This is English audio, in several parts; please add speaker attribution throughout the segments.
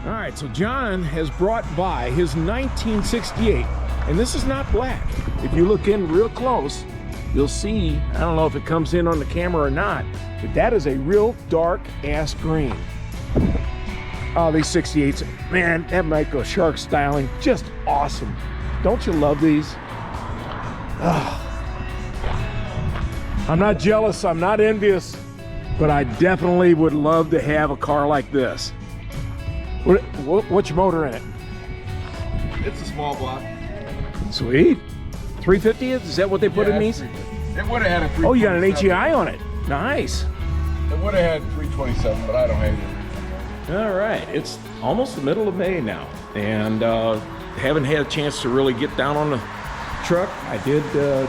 Speaker 1: All right, so John has brought by his 1968, and this is not black. If you look in real close, you'll see, I don't know if it comes in on the camera or not, but that is a real dark ass green. Oh, these 68s, man, that might go shark styling, just awesome. Don't you love these? Oh. I'm not jealous, I'm not envious, but I definitely would love to have a car like this. What's your motor in it?
Speaker 2: It's a small block.
Speaker 1: Sweet. 350 is that what they put in these?
Speaker 2: It would have had a 327.
Speaker 1: Oh, you got an HEI on it. Nice.
Speaker 2: It would have had 327, but I don't have it.
Speaker 1: All right, it's almost the middle of May now, and haven't had a chance to really get down on the truck. I did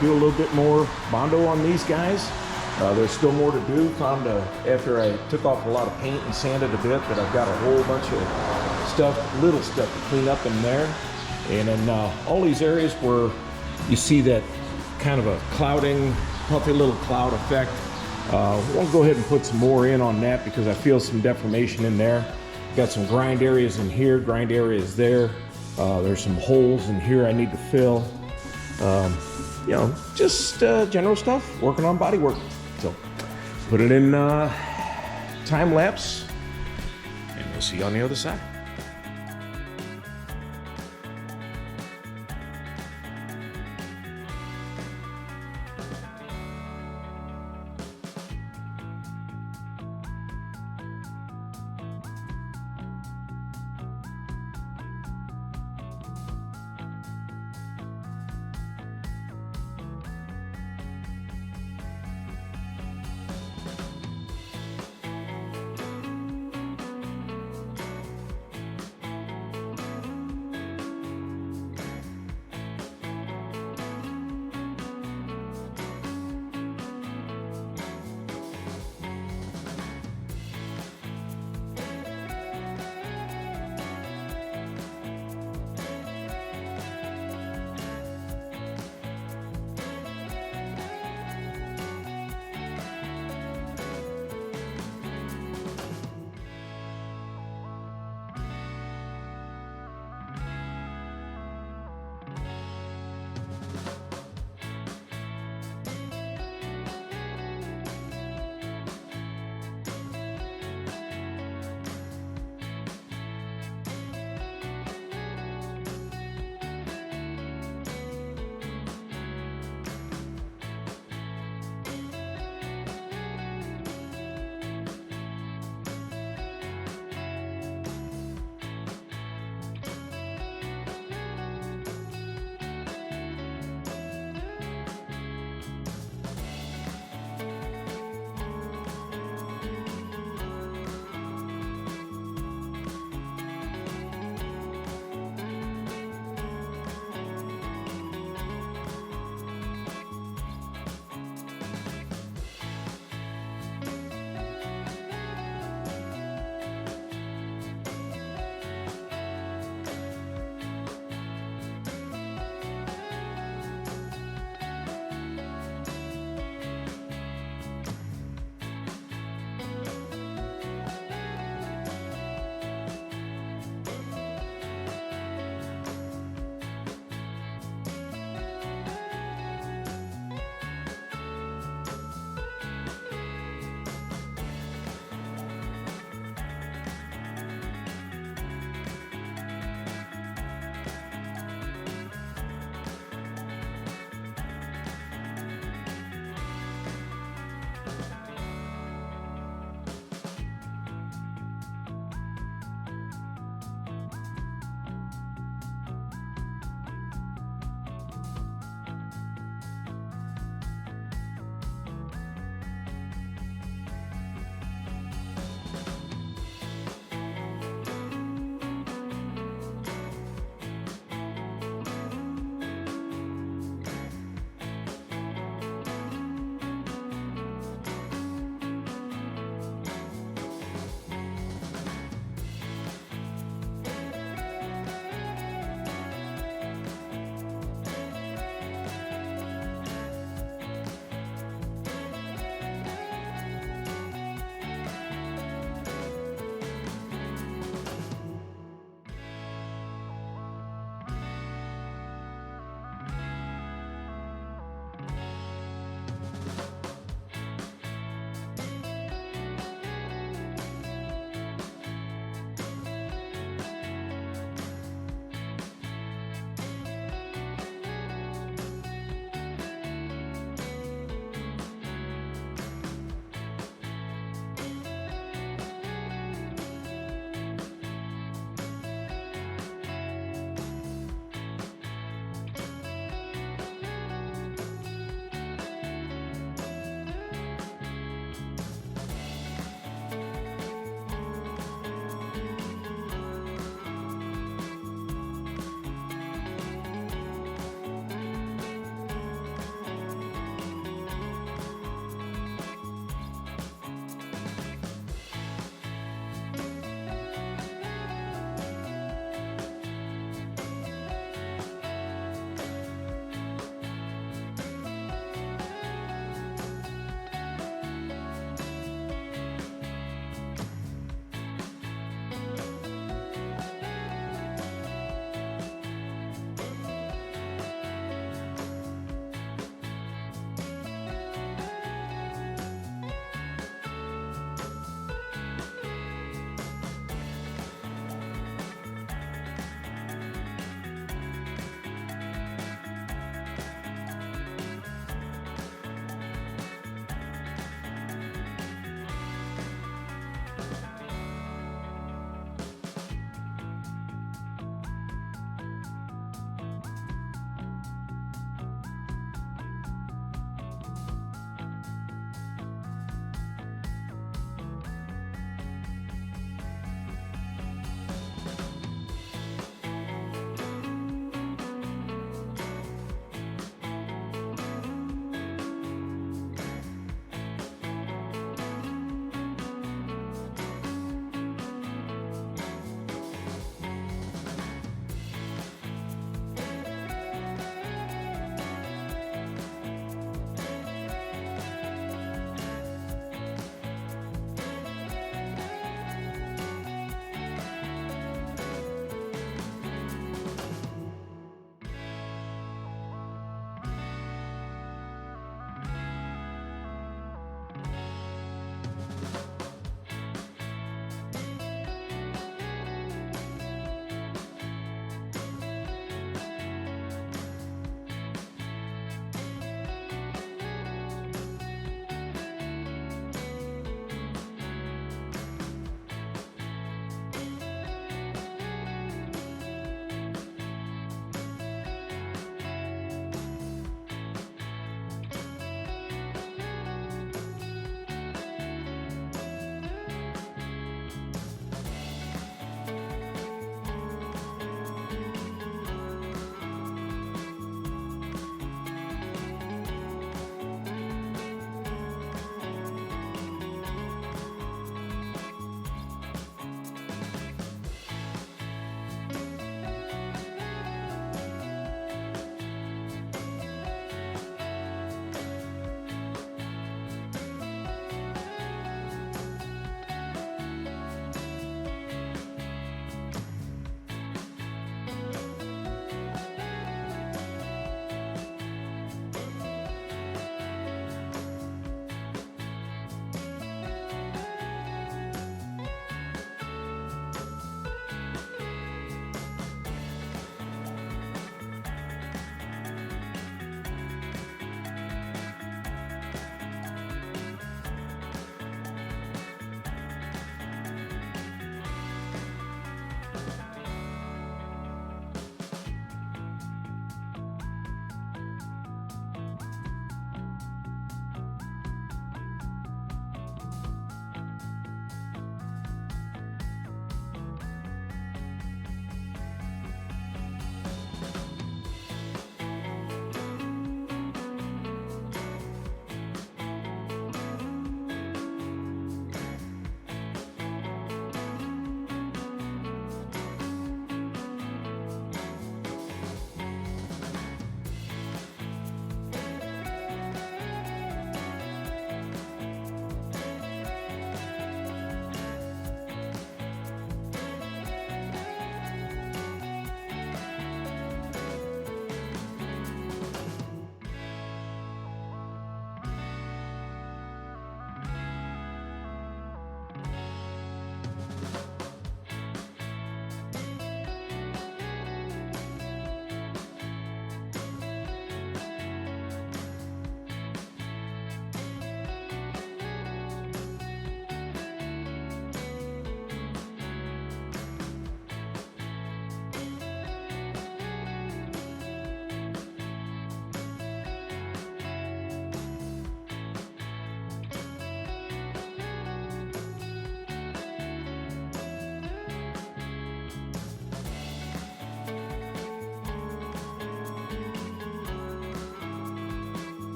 Speaker 1: do a little bit more Bondo on these guys. There's still more to do. Found after I took off a lot of paint and sanded a bit, that I've got a whole bunch of stuff, little stuff to clean up in there. And in all these areas where you see that kind of a clouding, puffy little cloud effect, we'll go ahead and put some more in on that because I feel some deformation in there. Got some grind areas in here, grind areas there. There's some holes in here I need to fill. You know, just general stuff, working on body work. So put it in time lapse, and we'll see you on the other side.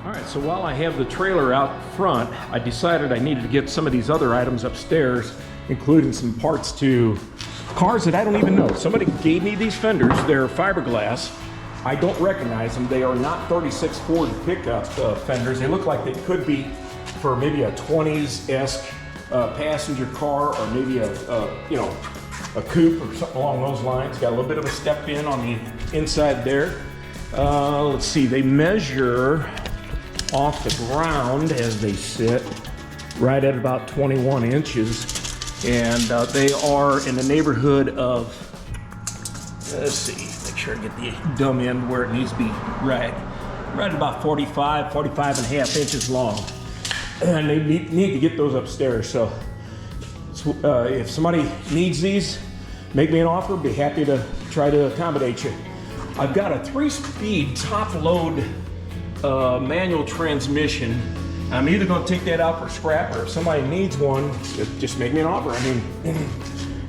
Speaker 1: All right, so while I have the trailer out front, I decided I needed to get some of these other items upstairs, including some parts to cars that I don't even know. Somebody gave me these fenders. They're fiberglass. I don't recognize them. They are not 36 Ford pickup fenders. They look like they could be for maybe a 20s-esque passenger car, or maybe a coupe or something along those lines. Got a little bit of a step in on the inside there. Let's see, they measure off the ground as they sit right at about 21 inches. And they are in the neighborhood of, let's see, make sure I get the dumb end where it needs to be, right at about 45 and a half inches long. And they need to get those upstairs. So if somebody needs these, make me an offer, be happy to try to accommodate you. I've got a 3-speed top-load manual transmission. I'm either going to take that out for scrap, or if somebody needs one, just make me an offer. I mean,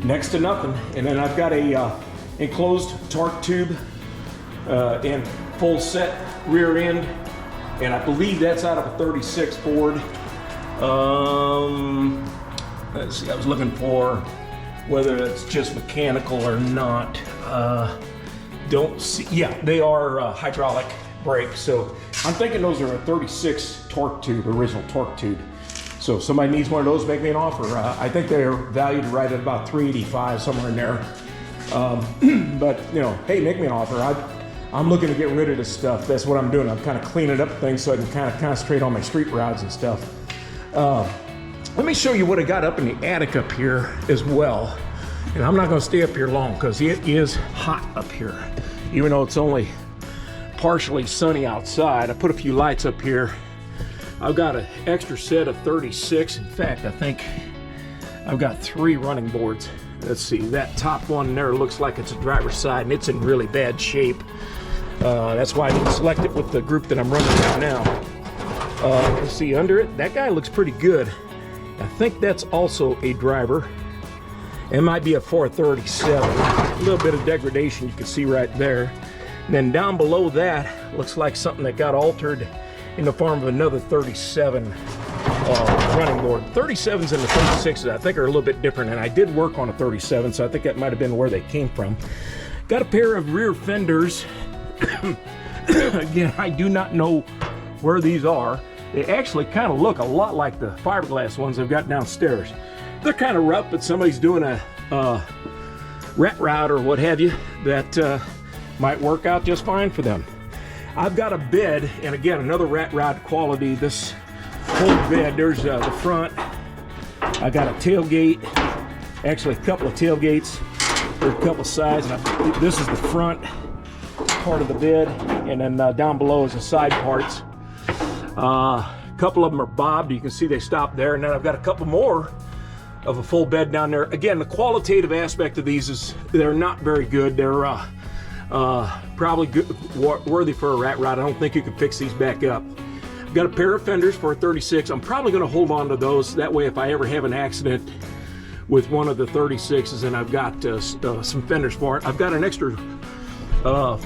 Speaker 1: next to nothing. And then I've got a enclosed torque tube and full set rear end, and I believe that's out of a 36 Ford. Let's see, I was looking for whether it's just mechanical or not. Don't see, yeah, they are hydraulic brakes. So I'm thinking those are a 36 torque tube, original torque tube. So if somebody needs one of those, make me an offer. I think they're valued right at about $385, somewhere in there. But you know, hey, make me an offer. I'm looking to get rid of this stuff. That's what I'm doing. I'm kind of cleaning up things so I can kind of concentrate on my street rides and stuff. Let me show you what I got up in the attic up here as well. And I'm not going to stay up here long because it is hot up here. Even though it's only partially sunny outside, I put a few lights up here. I've got an extra set of 36. In fact, I think I've got 3 running boards. Let's see, that top one there looks like it's a driver's side, and it's in really bad shape. That's why I didn't select it with the group that I'm running right now. Let's see, under it, that guy looks pretty good. I think that's also a driver. It might be a 437. A little bit of degradation you can see right there. And then down below that looks like something that got altered in the form of another 37 running board. 37s and the 36s I think are a little bit different, and I did work on a 37, so I think that might have been where they came from. Got a pair of rear fenders. Again, I do not know where these are. They actually kind of look a lot like the fiberglass ones I've got downstairs. They're kind of rough, but somebody's doing a rat rod or what have you that might work out just fine for them. I've got a bed, and again, another rat rod quality. This whole bed, there's the front. I got a tailgate, actually a couple of tailgates. There's a couple of sides, and this is the front part of the bed, and then down below is the side parts. A couple of them are bobbed. You can see they stop there, and then I've got a couple more of a full bed down there. Again, the qualitative aspect of these is they're not very good. They're probably good, worthy for a rat rod. I don't think you can fix these back up. I've got a pair of fenders for a 36. I'm probably going to hold on to those. That way, if I ever have an accident with one of the 36s, and I've got some fenders for it. I've got an extra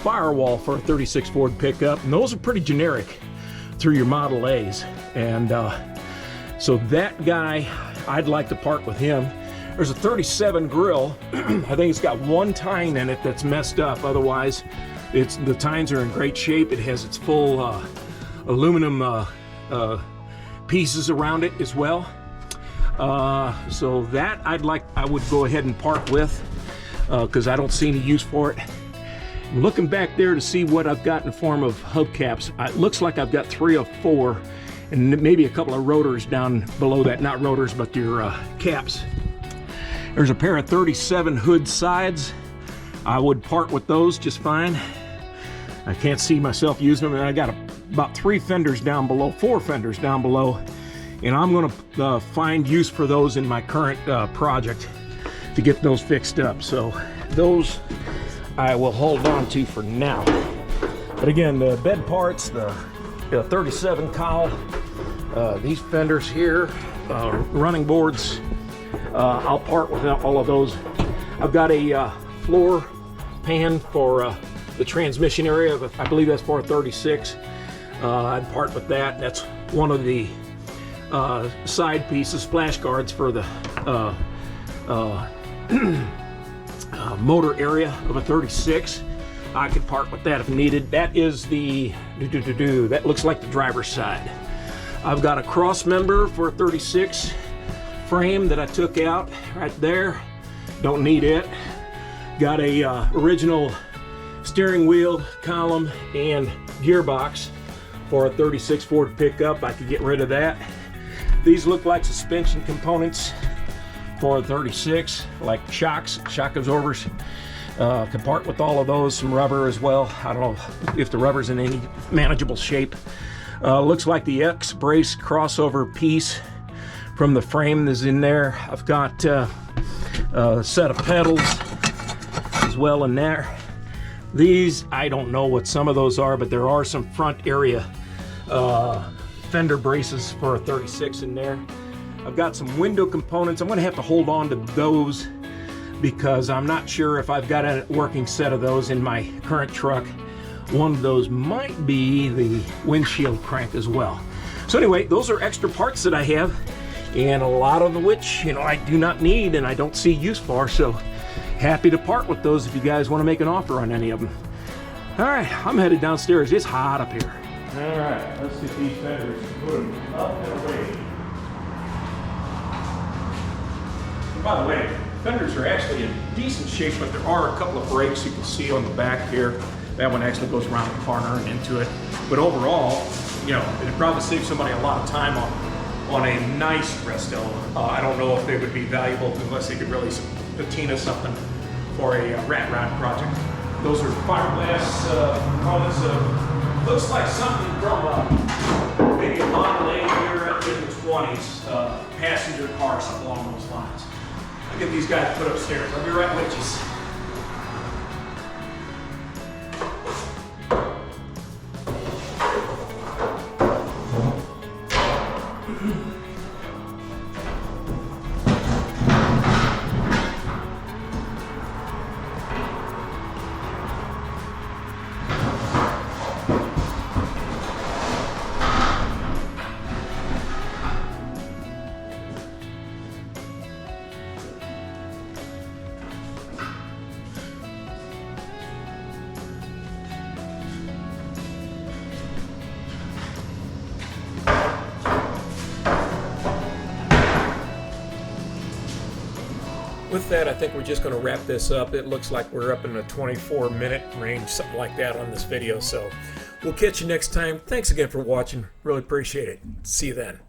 Speaker 1: firewall for a 36 Ford pickup, and those are pretty generic through your Model A's. And so that guy, I'd like to part with him. There's a 37 grill. I think it's got one tine in it that's messed up. Otherwise, the tines are in great shape. It has its full aluminum pieces around it as well. So that I would go ahead and part with because I don't see any use for it. I'm looking back there to see what I've got in the form of hubcaps. It looks like I've got 3 or 4, and maybe a couple of rotors down below that. Not rotors, but your caps. There's a pair of 37 hood sides. I would part with those just fine. I can't see myself using them, and I got about 3 fenders down below, 4 fenders down below, and I'm gonna find use for those in my current project to get those fixed up. So those I will hold on to for now. But again, the bed parts, the 37 cowl, these fenders here, running boards, I'll part with all of those. I've got a floor pan for the transmission area, I believe that's for a 36.
Speaker 3: I'd part with that. That's one of the side pieces, splash guards for the motor area of a 36. I could part with that if needed. That is the, that looks like the driver's side. I've got a cross member for a 36 frame that I took out right there. Don't need it. Got a original steering wheel, column, and gearbox for a 36 Ford pickup. I could get rid of that. These look like suspension components for a 36, like shocks, shock absorbers. Can part with all of those, some rubber as well. I don't know if the rubber's in any manageable shape. Looks like the X-brace crossover piece from the frame is in there. I've got a set of pedals as well in there. These, I don't know what some of those are, but there are some front area fender braces for a 36 in there. I've got some window components. I'm going to have to hold on to those because I'm not sure if I've got a working set of those in my current truck. One of those might be the windshield crank as well. So anyway, those are extra parts that I have, and a lot of which, you know, I do not need and I don't see use for, so happy to part with those if you guys want to make an offer on any of them. All right, I'm headed downstairs. It's hot up here. All right, let's get these fenders, put them up and away. And by the way, fenders are actually in decent shape, but there are a couple of breaks you can see on the back here. That one actually goes around the corner and into it. But overall, you know, it'd probably save somebody a lot of time on a nice Resto. I don't know if they would be valuable unless they could really patina something for a rat rod project. Those are fiberglass components of, looks like something from maybe a Model 8 here in the 20s, passenger car, something along those lines. I'll get these guys put upstairs. I'll be right with you. With that, I think we're just going to wrap this up. It looks like we're up in the 24-minute range, something like that on this video. So we'll catch you next time. Thanks again for watching. Really appreciate it. See you then.